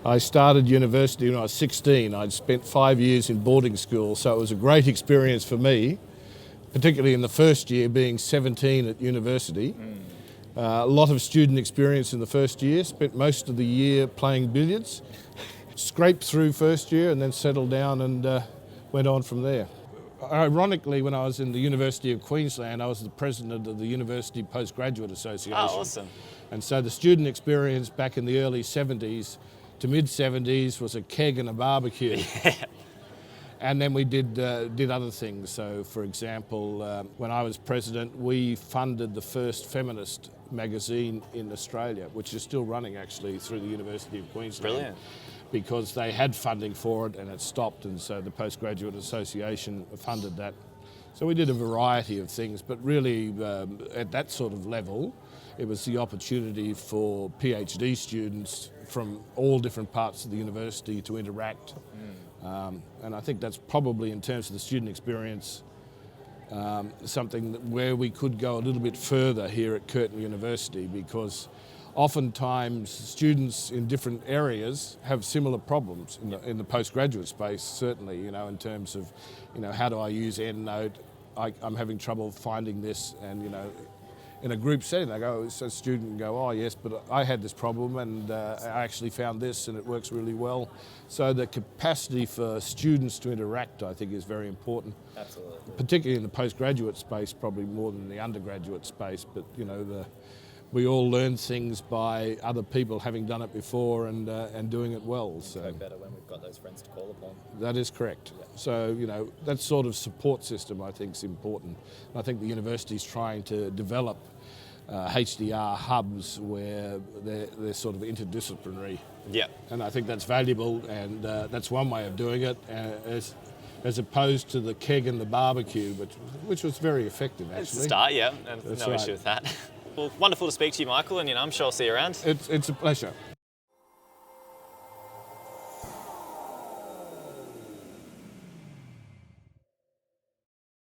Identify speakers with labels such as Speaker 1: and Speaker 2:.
Speaker 1: I started university when I was 16. I'd spent 5 years in boarding school, so it was a great experience for me, particularly in the first year, being 17 at university. A lot of student experience in the first year, spent most of the year playing billiards, scraped through first year and then settled down and went on from there. Ironically, when I was in the University of Queensland, I was the president of the University Postgraduate Association.
Speaker 2: Oh, awesome.
Speaker 1: And so the student experience back in the early 70s to mid 70s was a keg and a barbecue. And then we did other things. So, for example, when I was president, we funded the first feminist magazine in Australia, which is still running actually through the University of Queensland.
Speaker 2: Brilliant.
Speaker 1: Because they had funding for it and it stopped, and so the Postgraduate Association funded that. So we did a variety of things, but really at that sort of level, it was the opportunity for PhD students from all different parts of the university to interact. And I think that's probably, in terms of the student experience, something where we could go a little bit further here at Curtin University, because oftentimes students in different areas have similar problems in the postgraduate space, certainly, in terms of, how do I use EndNote? I'm having trouble finding this, and, in a group setting, they go, so a student can go, oh yes, but I had this problem and I actually found this and it works really well. So the capacity for students to interact, I think, is very important.
Speaker 2: Absolutely.
Speaker 1: Particularly in the postgraduate space, probably more than the undergraduate space, but we all learn things by other people having done it before and doing it well. So
Speaker 2: Go better when we've got those friends to call upon.
Speaker 1: that is correct.
Speaker 2: Yeah.
Speaker 1: So, that sort of support system, I think, is important. I think the university's trying to develop HDR hubs where they're sort of interdisciplinary.
Speaker 2: Yeah.
Speaker 1: And I think that's valuable, and that's one way of doing it, as opposed to the keg and the barbecue, which was very effective, actually.
Speaker 2: It's the start, yeah, and
Speaker 1: That's
Speaker 2: no
Speaker 1: right.
Speaker 2: issue with that. Well, wonderful to speak to you, Michael, and I'm sure I'll see you around.
Speaker 1: It's a pleasure.